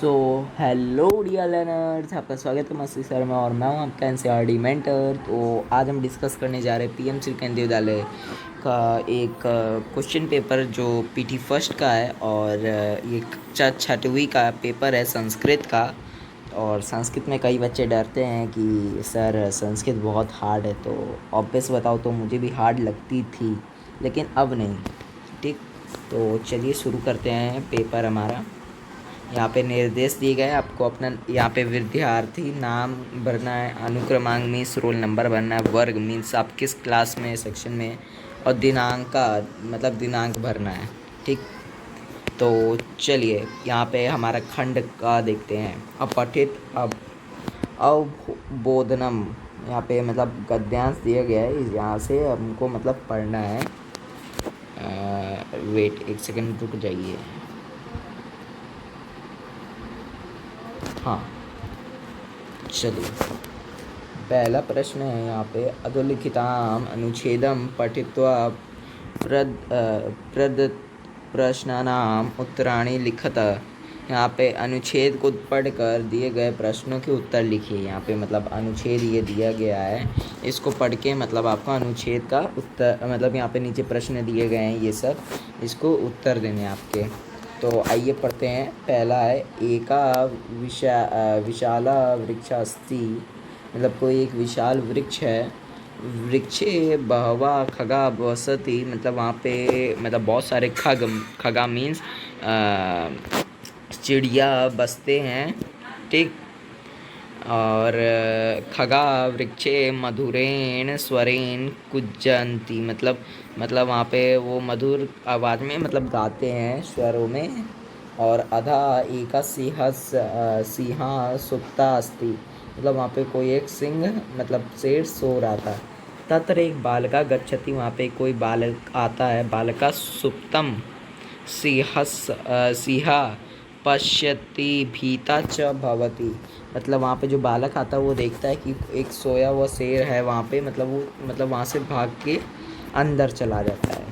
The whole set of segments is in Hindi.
सो हेलो डियर लर्नर्स, आपका स्वागत है मस्ती सर में। और मैं हूँ आपका एनसीईआरटी मेंटर। तो आज हम डिस्कस करने जा रहे हैं पीएम श्री केंद्रीय विद्यालय का एक क्वेश्चन पेपर जो पीटी फर्स्ट का है। और ये कक्षा छठवीं का पेपर है संस्कृत का। और संस्कृत में कई बच्चे डरते हैं कि सर संस्कृत बहुत हार्ड है, तो ऑब्वियस बताओ तो मुझे भी हार्ड लगती थी, लेकिन अब नहीं। ठीक, तो चलिए शुरू करते हैं पेपर हमारा। यहाँ पे निर्देश दिए गए, आपको अपना यहाँ पे विद्यार्थी नाम भरना है, अनुक्रमांक मीन्स रोल नंबर भरना है, वर्ग मीन्स आप किस क्लास में सेक्शन में, और दिनांक का मतलब दिनांक भरना है। ठीक, तो चलिए यहाँ पे हमारा खंड का देखते हैं। अपठित अवबोधनम, यहाँ पे मतलब गद्यांश दिया गया है, यहाँ से हमको मतलब पढ़ना है। वेट एक सेकंड रुक जाइए। हाँ चलिए, पहला प्रश्न है यहाँ पे, अधोलिखिताम अनुच्छेदम पठित्वा प्रद प्रश्नानाम उत्तराणि लिखत। यहाँ पे अनुच्छेद को पढ़कर दिए गए प्रश्नों के उत्तर लिखिए। यहाँ पे मतलब अनुच्छेद ये दिया गया है, इसको पढ़ के मतलब आपको अनुच्छेद का उत्तर, मतलब यहाँ पे नीचे प्रश्न दिए गए हैं ये सब, इसको उत्तर देने हैं आपके। तो आइए पढ़ते हैं। पहला है, एका विशाला वृक्षास्ति, मतलब कोई एक विशाल वृक्ष है। वृक्षे बहवा खगा वसति, मतलब वहाँ पे मतलब बहुत सारे खगा मीन्स चिड़िया बसते हैं। ठीक, और खगा वृक्षे मधुरेण स्वरेण कुज्जन्ति, मतलब वहाँ पे वो मधुर आवाज़ में मतलब गाते हैं स्वरों में। और अधा एका सिंहा सुप्ता अस्ति, मतलब वहाँ पे कोई एक सिंह मतलब शेर सो रहा था। तत्र एक बालका गच्छति, वहाँ पे कोई बालक आता है। बालका सुप्तम सिंहा पश्यति भीता च भवति, मतलब वहाँ पे जो बालक आता है वो देखता है कि एक सोया हुआ शेर है वहाँ पे, मतलब वहाँ से भाग के अंदर चला जाता है।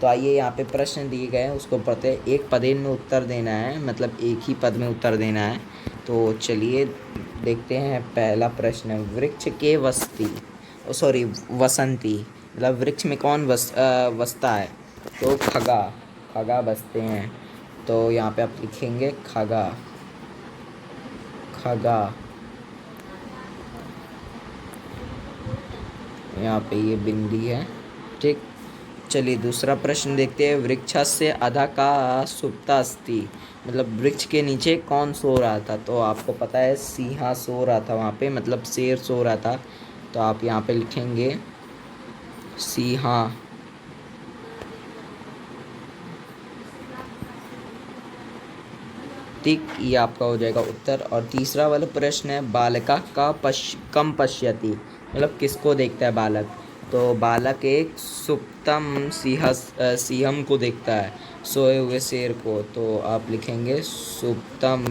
तो आइए यहाँ पे प्रश्न दिए गए हैं, उसको पढ़ते हैं। एक पदेन में उत्तर देना है, मतलब एक ही पद में उत्तर देना है। तो चलिए देखते हैं पहला प्रश्न। वृक्ष के वसंती, मतलब वृक्ष में कौन बसता है? तो खगा बसते हैं। तो यहाँ पे आप लिखेंगे खगा। यहाँ पे ये बिंदी है। ठीक, चलिए दूसरा प्रश्न देखते हैं। वृक्षस्य अधः का सुप्ता अस्ति, मतलब वृक्ष के नीचे कौन सो रहा था? तो आपको पता है सिंहा सो रहा था वहाँ पे, मतलब शेर सो रहा था। तो आप यहाँ पे लिखेंगे सिंहा। ठीक, ये आपका हो जाएगा उत्तर। और तीसरा वाला प्रश्न है, बालका का कम पश्यति, मतलब किसको देखता है बालक? तो बालक एक सुप्तम सिंहम को देखता है, सोए हुए शेर को। तो आप लिखेंगे सुप्तम,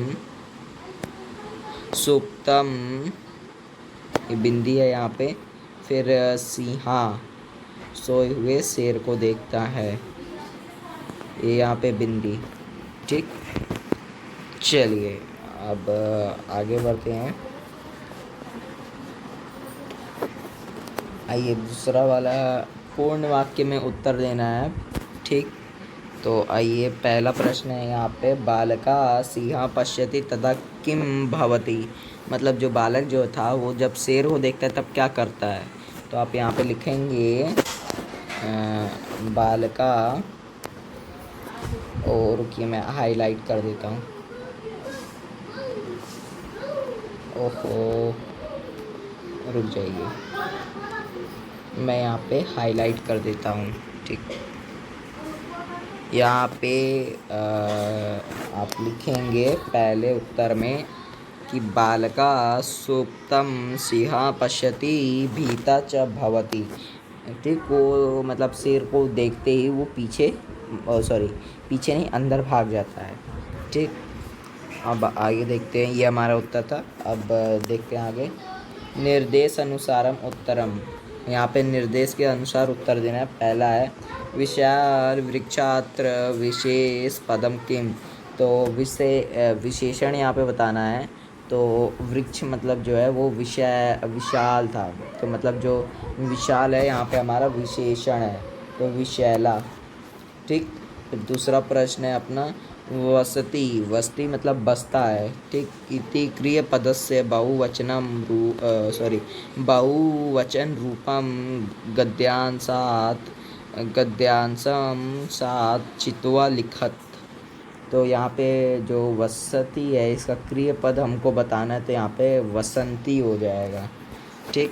ये बिंदी है यहाँ पे, फिर सिंहा सोए हुए शेर को देखता है, ये यहाँ पे बिंदी। ठीक, चलिए अब आगे बढ़ते हैं। आइए दूसरा वाला, पूर्ण वाक्य में उत्तर देना है। ठीक, तो आइए पहला प्रश्न है यहाँ पे, बालका सिंहा पश्यति तदा किम भवति, मतलब जो बालक जो था वो जब शेर को देखता है तब क्या करता है? तो आप यहाँ पे लिखेंगे बालका, और रुकिए मैं हाईलाइट कर देता हूँ। ओहो, रुक जाइए, मैं यहाँ पे हाईलाइट कर देता हूँ। ठीक, यहाँ पे आप लिखेंगे पहले उत्तर में कि बालका सुप्तम सिंहा पश्यति भीता च भवति। ठीक, वो मतलब शेर को देखते ही वो पीछे नहीं, अंदर भाग जाता है। ठीक, अब आगे देखते हैं, ये हमारा उत्तर था। अब देखते हैं आगे। निर्देश अनुसारम उत्तरम, यहाँ पे निर्देश के अनुसार उत्तर देना है। पहला है, विशाल वृक्षात्र विशेष पदम किम, तो विशेषण यहाँ पे बताना है। तो वृक्ष मतलब जो है वो विशाल था, तो मतलब जो विशाल है यहाँ पे हमारा विशेषण है, तो विशैला। ठीक। फिर दूसरा प्रश्न है अपना वसति। वसति मतलब बसता है। ठीक। इति क्रियपदस्य बहुवचन रूपम गद्यांशं साथ चित्वा लिखत। तो यहाँ पे जो वसति है इसका क्रियापद हमको बताना है, तो यहाँ पे वसंती हो जाएगा। ठीक।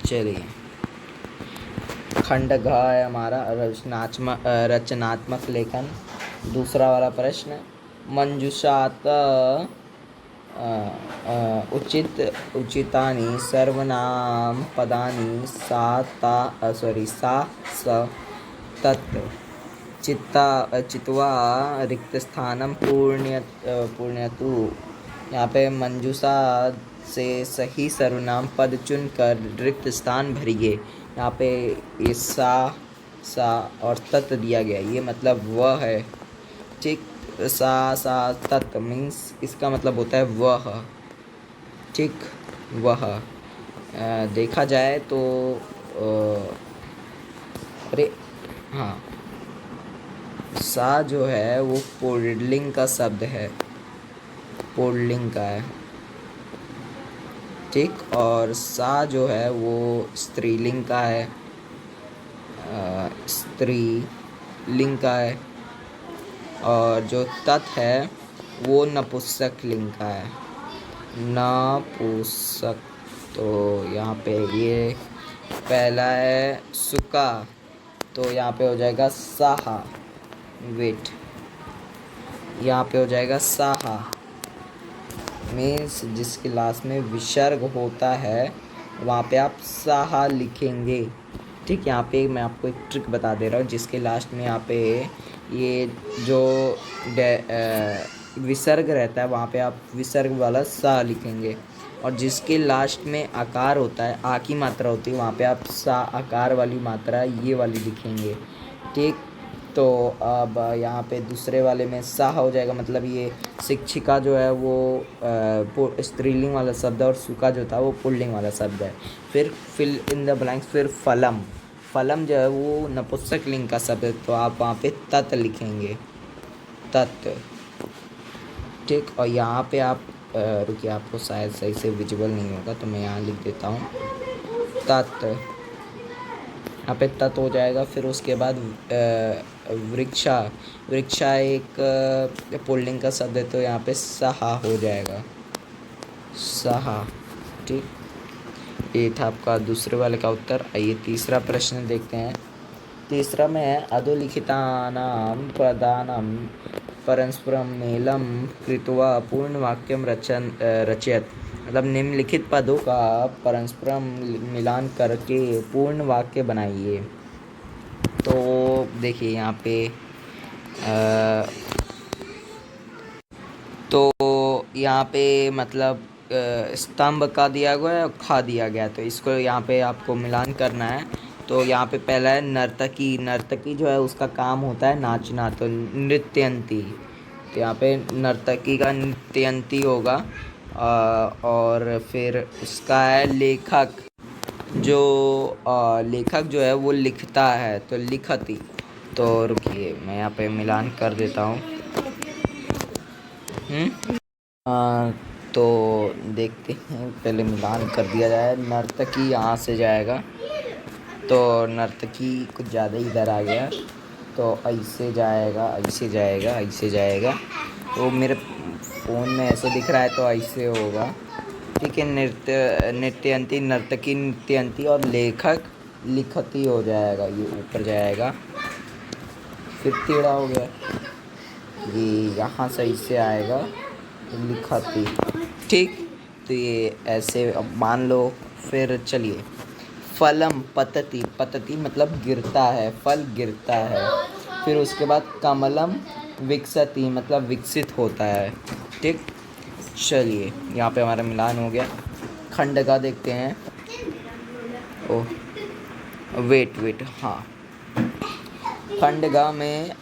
चलिए, खंड घ है हमारा रचनात्मक लेखन। दूसरा वाला प्रश्न, मंजूषात उचितानि सर्वनाम पदानि सा स तत् चित्वा रिक्तस्थानं पूर्णयतु। यहाँ पे मंजूषा से सही सर्वनाम पद चुनकर रिक्त स्थान भरिए। यहाँ पे ये सा और तत् दिया गया, ये मतलब वह है। ठीक। सा तत् मीन्स इसका मतलब होता है वह। ठीक। वह देखा जाए तो अरे हाँ, सा जो है वो पुल्लिंग का शब्द है, पुल्लिंग का है। ठीक। और सा जो है वो स्त्रीलिंग का है, स्त्रीलिंग का है। और जो तत् है वो नपुंसक लिंग का है, नपुंसक। तो यहाँ पे ये पहला है सुका, तो यहाँ पे हो जाएगा साहा। वेट, यहाँ पे हो जाएगा साहा मीन्स जिसके लास्ट में विसर्ग होता है वहाँ पे आप साहा लिखेंगे। ठीक। यहाँ पे मैं आपको एक ट्रिक बता दे रहा हूँ, जिसके लास्ट में यहाँ पे ये जो विसर्ग रहता है वहाँ पे आप विसर्ग वाला सा लिखेंगे, और जिसके लास्ट में आकार होता है, आ की मात्रा होती है, वहाँ पे आप सा आकार वाली मात्रा ये वाली लिखेंगे। ठीक। तो अब यहाँ पे दूसरे वाले में सा हो जाएगा, मतलब ये शिक्षिका जो है वो स्त्रीलिंग वाला शब्द है, और सुका जो था वो पुल्लिंग वाला शब्द है। फिर फिल इन द ब्लैंक्स। फिर फलम, फलम जो है वो नपुंसक लिंग का शब्द है, तो आप वहाँ पे तत् लिखेंगे, तत्। ठीक। और यहाँ पे आप रुकिए, आपको शायद सही से विजुअल नहीं होगा तो मैं यहाँ लिख देता हूँ तत्। यहाँ पे तत् हो जाएगा। फिर उसके बाद वृक्षा, वृक्षा एक पुल्लिंग का शब्द है, तो यहाँ पे सहा हो जाएगा, सहा। ठीक। ये था आपका दूसरे वाले का उत्तर। आइए तीसरा प्रश्न देखते हैं। तीसरा में है अधोलिखितानां पदानां परस्परं मेलं कृत्वा पूर्णवाक्यं रचयत। मतलब निम्नलिखित पदों का परस्परम मिलान करके पूर्ण वाक्य बनाइए। तो देखिए यहाँ पे तो यहाँ पे मतलब स्तंभ का दिया गया है और खा दिया गया, तो इसको यहाँ पे आपको मिलान करना है। तो यहाँ पे पहला है नर्तकी। नर्तकी जो है उसका काम होता है नाचना, तो नृत्यंती। तो यहाँ पे नर्तकी का नृत्यंती होगा। और फिर उसका है लेखक। जो लेखक जो है वो लिखता है, तो लिखती। तो रुकिए मैं यहाँ पे मिलान कर देता हूँ। तो देखते हैं, पहले मिलान कर दिया जाए। नर्तकी यहाँ से जाएगा, तो नर्तकी कुछ ज़्यादा ही इधर आ गया, तो ऐसे जाएगा, ऐसे जाएगा, ऐसे जाएगा। तो मेरे फ़ोन में ऐसे दिख रहा है, तो ऐसे होगा। ठीक है। नृत्यंती, नर्तकी नृत्यंती, और लेखक लिखती हो जाएगा, ये ऊपर जाएगा। फिर टेढ़ा हो गया, ये यहाँ से ऐसे आएगा, लिखती। ठीक। तो ये ऐसे अब मान लो। फिर चलिए, फलम पतति। पतति मतलब गिरता है, फल गिरता है। फिर उसके बाद कमलम विकसति मतलब विकसित होता है। ठीक। चलिए यहाँ पे हमारा मिलान हो गया। खंड का देखते हैं। वेट हाँ, खंडगा में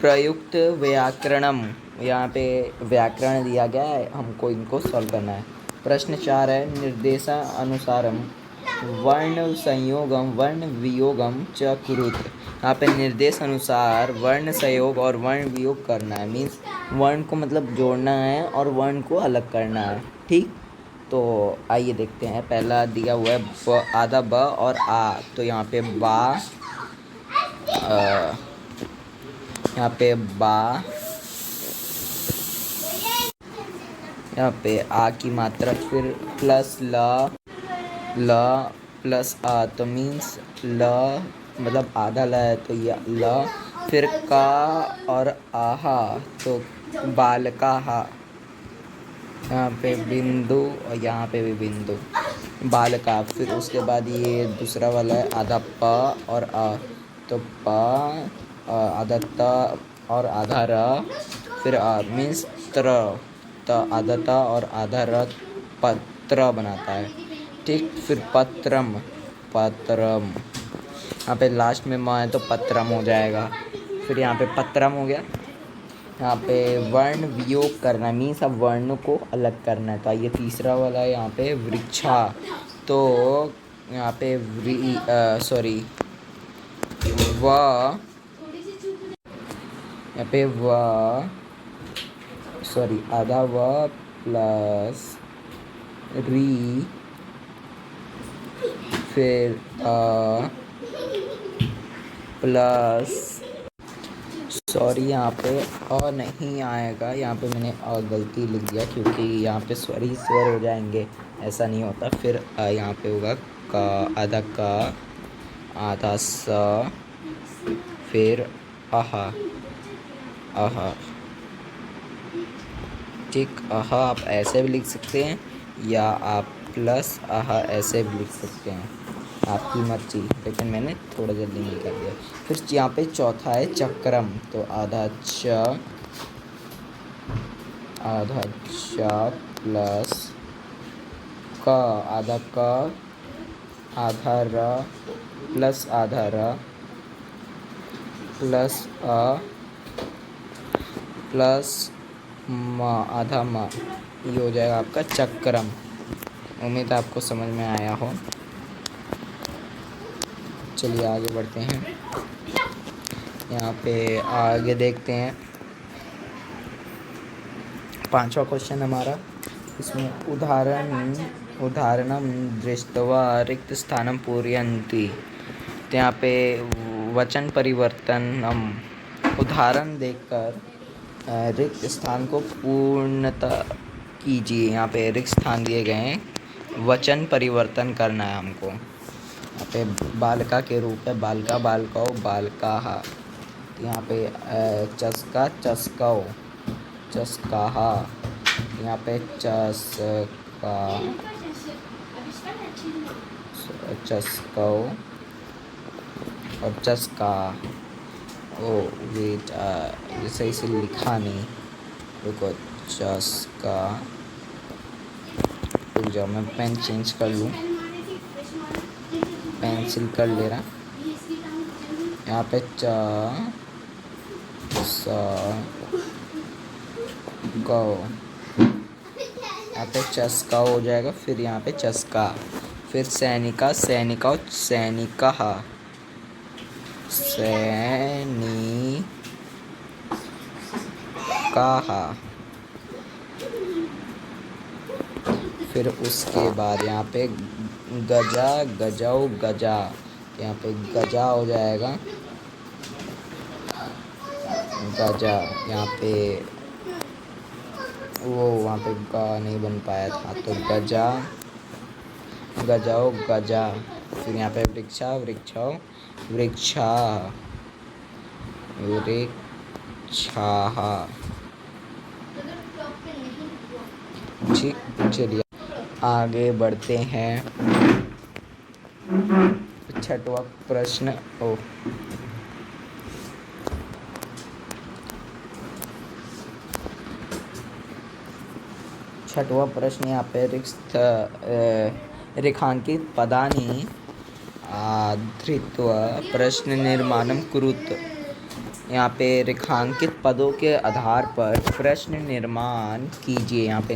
प्रयुक्त व्याकरणम, यहाँ पे व्याकरण दिया गया है, हमको इनको सॉल्व करना है। प्रश्न 4 है निर्देशानुसारम वर्ण संयोगम वर्ण वियोगम च कुरुत। यहाँ पे निर्देश अनुसार वर्ण संयोग और वर्ण वियोग करना है, मीन्स वर्ण को मतलब जोड़ना है और वर्ण को अलग करना है। ठीक, तो आइए देखते हैं। पहला दिया हुआ है आधा ब और आ, तो यहाँ पे बा, यहाँ पे बा, यहाँ पे आ की मात्रा, फिर प्लस ल प्लस आ, तो मीन्स ल मतलब आधा ल है तो ये ल, फिर का और आहा तो बालकाहा, यहाँ पे बिंदु और यहाँ पे भी बिंदु बालका। फिर उसके बाद ये दूसरा वाला है आधा प और आ, तो प आधा त और आधा र, फिर आ मीन्स त्र, त आधा त और आधा र पत्र बनाता है। ठीक, फिर पत्रम, पत्रम, यहाँ पे लास्ट में म है तो पत्रम हो जाएगा। फिर यहाँ पे पत्रम हो गया। यहाँ पे वर्ण वियोग करना मीन्स अब वर्ण को अलग करना है। तो आइए तीसरा वाला है यहाँ पे वृक्षा, तो यहाँ पे सॉरी व, यहाँ पे व सॉरी आधा व प्लस री, फिर प्लस सॉरी यहाँ पे अ नहीं आएगा, यहाँ पे मैंने गलती लिख दिया क्योंकि यहाँ पे स्वर ही स्वर हो जाएंगे, ऐसा नहीं होता। फिर यहाँ पे होगा का, आधा का, आधा स, फिर आहा, आहा। ठीक, आहा आप ऐसे भी लिख सकते हैं या आप प्लस आहा ऐसे भी लिख सकते हैं, आपकी मर्जी, लेकिन मैंने थोड़ा जल्दी नहीं कर दिया। फिर यहाँ पे चौथा है चक्रम, तो आधा च प्लस क, आधा क, आधा र प्लस आधा र प्लस अ प्लस म, आधा म, ये हो जाएगा आपका चक्रम। उम्मीद है आपको समझ में आया हो। चलिए आगे बढ़ते हैं। यहाँ पे आगे देखते हैं। पांचवा क्वेश्चन हमारा, इसमें उदाहरणम दृष्ट्वा रिक्त स्थानम पूरयन्ति। तो यहाँ पे वचन परिवर्तनम, उदाहरण देखकर रिक्त स्थान को पूर्णतः कीजिए। यहाँ पे रिक्त स्थान दिए गए हैं, वचन परिवर्तन करना है हमको। यहाँ पे बालका के रूप है बालका, बालकाओ, बालकाहा। यहाँ पे चस्का, चस्काओ, चस्काहा। यहाँ पे चस्का, चस्काओ और चस्का। ओ वेट, सही से लिखा नहीं, रुको, चस्का, रुक जाओ मैं पेन चेंज कर लूँ, पेंसिल कर ले रहा। यहाँ पे च स गो, यहाँ पे चस्का हो जाएगा। फिर यहाँ पे चस्का, फिर सैनिका, सैनिका, सैनिका, सैनिका। फिर उसके बाद यहाँ पे गजा, गजाओ, गजा। यहाँ पे गजा हो जाएगा, गजा। यहाँ पे वो वहाँ पे गा नहीं बन पाया था, तो गजा, गजाओ, गजा। फिर यहाँ पे वृक्षा, वृक्षाओ, वृक्षा, वृक्षाहा। ठीक, चलिए आगे बढ़ते हैं। छठवां प्रश्न, छठवां प्रश्न यहाँ पे रेखांकित पदानि आधृत्य प्रश्न निर्माणं कुरुत। यहाँ पे रेखांकित पदों के आधार पर प्रश्न निर्माण कीजिए। यहाँ पे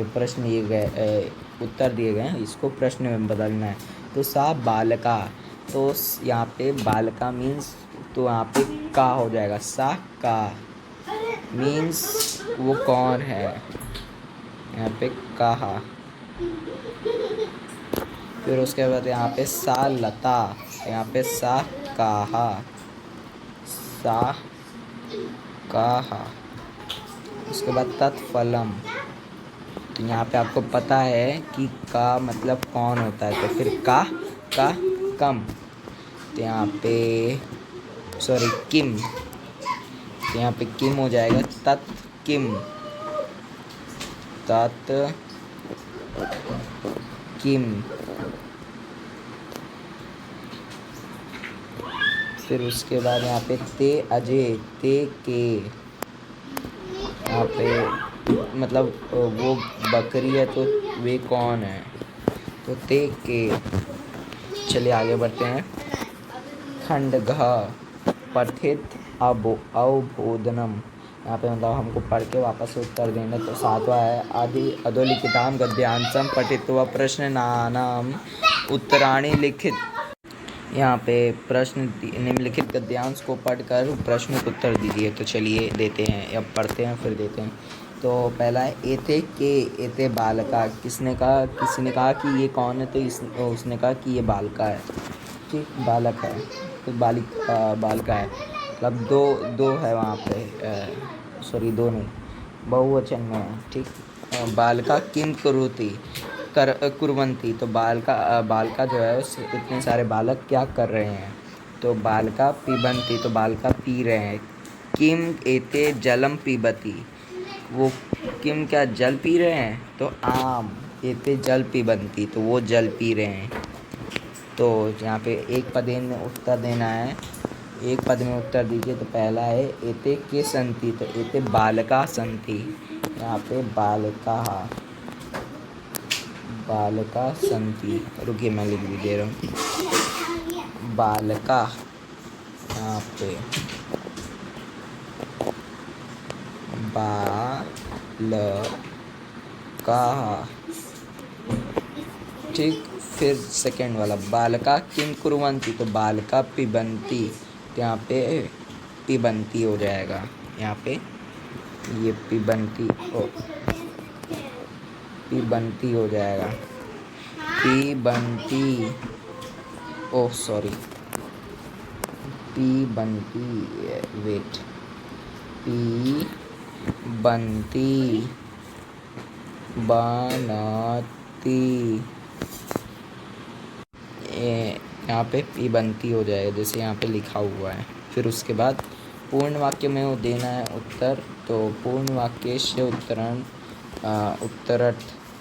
प्रश्न दिए गए, उत्तर दिए गए हैं, इसको प्रश्न में बदलना है। तो सा बालका, तो यहाँ पे बालका मीन्स, तो यहाँ पे का हो जाएगा। सा का मीन्स वो कौन है, यहाँ पे कहा। फिर उसके बाद यहाँ पे सा लता, यहाँ पे सा कहा, सा कहा। उसके बाद तत्फलम, तो यहाँ पे आपको पता है कि का मतलब कौन होता है, तो फिर का कम, तो यहाँ पे किम, तो यहाँ पे किम हो जाएगा। तत्किम, तत् किम। फिर उसके बाद यहाँ पे ते अजय, ते के, यहाँ पे मतलब वो बकरी है तो वे कौन है, तो ते के। चलिए आगे बढ़ते हैं। खंड घ पठित अवबोधनम, यहाँ पे मतलब हमको पढ़ के वापस उत्तर देना। तो 7वां है आदि अधोलिखिताम गद्यांशम पठित्वा प्रश्न नानाम उत्तराणि लिखित। यहाँ पे प्रश्न निम्नलिखित गद्यांश को पढ़कर प्रश्न को उत्तर दीजिए। तो चलिए देते हैं, अब पढ़ते हैं फिर देते हैं। तो पहला है एते के एते बालका, किसी ने कहा कि ये कौन है, तो उसने कहा कि ये बालका है, ठीक, बालक है, तो बालका है, मतलब दो है वहाँ पे, दो नहीं, बहुवचन में है, ठीक। बालका किम कुर्वन्ति, तो बालका जो है उस इतने सारे बालक क्या कर रहे हैं, तो बालका पिबन्ति, तो बालका पी रहे हैं। किम एते जलम पिबती, वो किम क्या जल पी रहे हैं, तो आम एते जल पिबन्ति, तो वो जल पी रहे हैं। तो यहाँ पे एक पद में उत्तर देना है, एक पद में उत्तर दीजिए। तो पहला है एते के संति, तो एते बालका संति, यहाँ पे बालका संति, रुकिए मैं लिख भी दे रहा हूँ, बालका, यहाँ पे बालका, ठीक। फिर सेकेंड वाला बालका किम कुर्वन्ति, तो बालका पिबन्ति, तो यहाँ पे पिबन्ति हो जाएगा, यहाँ पे ये पिबन्ति हो जाएगा, पिबन्ति, पिबन्ति, वेट, पिबन्ति बनती, यहाँ पे पिबन्ति हो जाएगा जैसे यहाँ पे लिखा हुआ है। फिर उसके बाद पूर्ण वाक्य में वो देना है उत्तर। तो पूर्ण वाक्य से उत्तरट,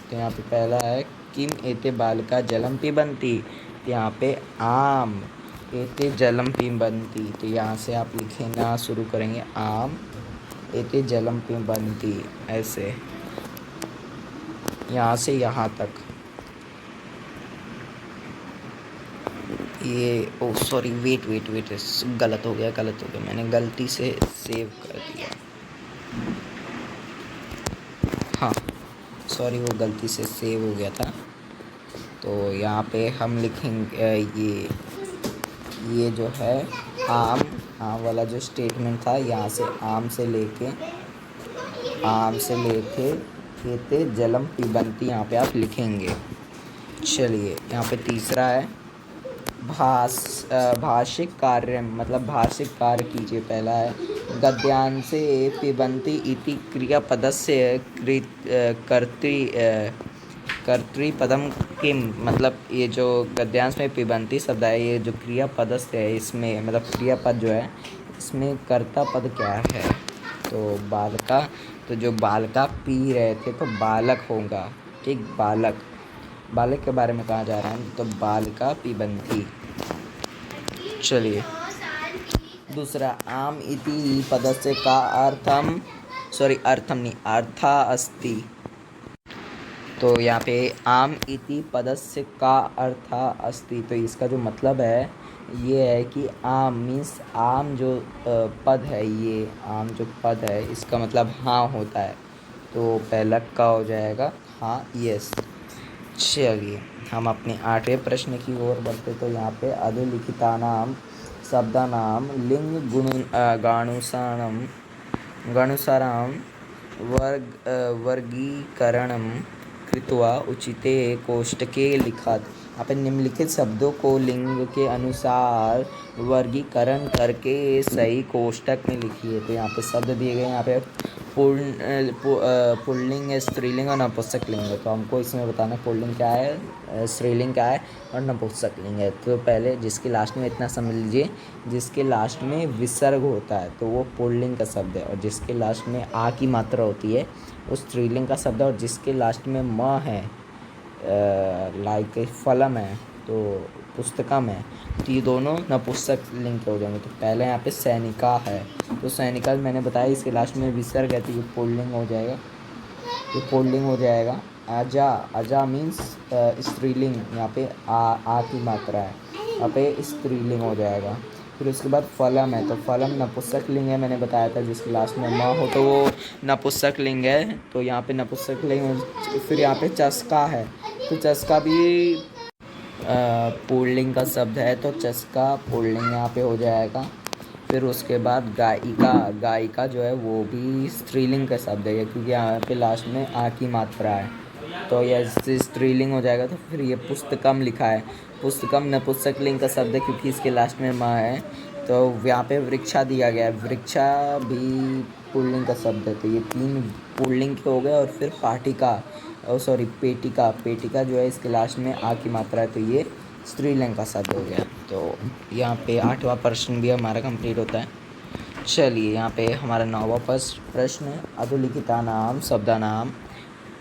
तो यहाँ पे पहला है किम एते बालका जलम पिबन्ति, तो यहाँ पे आम एते जलम पिबन्ति, तो यहाँ से आप लिखना शुरू करेंगे, आम एते जलम पिबन्ति, ऐसे यहाँ से यहाँ तक। ये वेट, गलत हो गया, मैंने गलती से सेव कर दिया, हाँ वो गलती से सेव हो गया था। तो यहाँ पे हम लिखेंगे ये जो है आम वाला जो स्टेटमेंट था, यहाँ से आम से लेके एते जलम पिबन्ति यहाँ पे आप लिखेंगे। चलिए यहाँ पे तीसरा है भाषिक कार्य, मतलब भाषिक कार्य कीजिए। पहला है गद्यांशे पिबन्ति इति क्रियापदस्य कर्तृपदम किम, मतलब ये जो गद्यांश में पिबन्ति शब्द है, ये जो क्रियापदस्य है, इसमें मतलब क्रियापद जो है इसमें कर्ता पद क्या है, तो बालका, तो जो बालका पी रहे थे तो बालक होगा, ठीक, बालक के बारे में कहा जा रहा है, तो बालका पिबन्ति। चलिए दूसरा आम इति पदस्य का अर्था अस्ति, तो यहाँ पे आम इति पदस्य का अर्था अस्ति, तो इसका जो मतलब है ये है कि आम मीन्स आम जो पद है, ये आम जो पद है इसका मतलब हाँ होता है, तो पहला का हो जाएगा हाँ, यस। चलिए हम अपने 8वें प्रश्न की ओर बढ़ते, तो यहाँ पे अधोलिखितानां शब्दानां लिंग गणुसारं वर्गीकरणं कृत्वा उचिते कोष्टके लिखत। यहाँ पे निम्नलिखित शब्दों को लिंग के अनुसार वर्गीकरण करके सही कोष्टक में लिखिए। तो यहाँ पे शब्द दिए गए हैं, यहाँ पे पुल्लिंग है, स्त्रीलिंग और नपुंसक लिंग है। तो हमको इसमें बताना पुल्लिंग क्या है, स्त्रीलिंग क्या है और नपुंसक लिंग है। तो पहले जिसके लास्ट में इतना समझ लीजिए, जिसके लास्ट में विसर्ग होता है तो वो पुल्लिंग का शब्द है, और जिसके लास्ट में आ की मात्रा होती है वो स्त्रीलिंग का शब्द है, और जिसके लास्ट में म है लाइक फलम है तो पुस्तकम है, तो ये दोनों नपुंसक लिंग के हो जाएंगे। तो पहले यहाँ पे सैनिका है, तो सैनिका मैंने बताया इसके लास्ट में विसर्ग है तो ये पुल्लिंग हो जाएगा, ये पुल्लिंग हो जाएगा। अजा मीन्स स्त्रीलिंग, यहाँ पे आ की मात्रा है, यहाँ पे स्त्रीलिंग हो जाएगा। फिर उसके बाद फलम है, तो फलम नपुंसक लिंग है, मैंने बताया था जिसके लास्ट में म हो तो वो नपुंसक लिंग है, तो यहाँ पे नपुंसक लिंग। फिर यहाँ पे चस्का है, तो चस्का भी पुल्लिंग का शब्द है, तो चस्का पुल्लिंग यहाँ पे हो जाएगा। फिर उसके बाद गायिका जो है वो भी स्त्रीलिंग का शब्द है, क्योंकि यहाँ पे लास्ट में आ की मात्रा है, तो यह स्त्रीलिंग हो जाएगा। तो फिर ये पुस्तकम लिखा है, पुस्तकम नपुंसक लिंग का शब्द है क्योंकि इसके लास्ट में माँ है। तो यहाँ पे वृक्षा दिया गया है, वृक्षा भी पुल्लिंग का शब्द है, तो ये 3 पुल्लिंग के हो गए। और फिर पेटिका जो है इसके लास्ट में आ की मात्रा है, तो ये स्त्रीलिंग का शब्द हो गया। तो यहाँ पे 8वां प्रश्न भी हमारा कंप्लीट होता है। चलिए यहाँ पे हमारा 9वां प्रश्न, अधोलिखितानां शब्दानां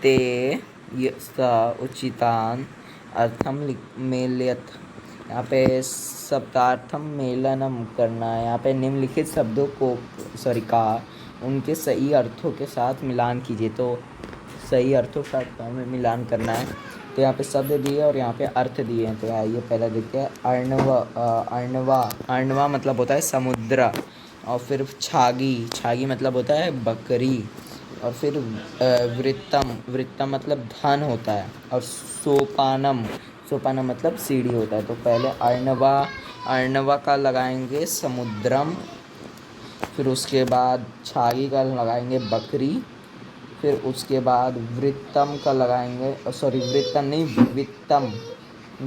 ते उचितान अर्थम मेलयत। यहाँ पे शब्दार्थम मेलनम करना है, यहाँ पे निम्नलिखित शब्दों को का उनके सही अर्थों के साथ मिलान कीजिए। तो सही अर्थों के साथ हमें मिलान करना है, तो यहाँ पे शब्द दिए और यहाँ पे अर्थ दिए हैं। तो आइए पहला देखते हैं, अर्णवा मतलब होता है समुद्र, और फिर छागी मतलब होता है बकरी, और फिर वृत्तम मतलब धन होता है, और सोपानम मतलब सीढ़ी होता है। तो पहले अर्णवा का लगाएंगे समुद्रम, फिर उसके बाद छागी का लगाएंगे बकरी, फिर उसके बाद वृत्तम का लगाएंगे,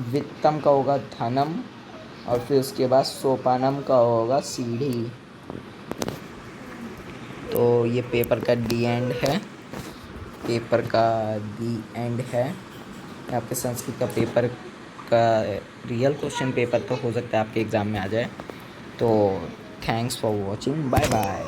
वित्तम का होगा धनम, और फिर उसके बाद सोपानम का होगा सीढ़ी। तो ये पेपर का डी एंड है। आपके संस्कृत का पेपर का रियल क्वेश्चन पेपर तो हो सकता है आपके एग्ज़ाम में आ जाए। तो thanks for watching, bye bye.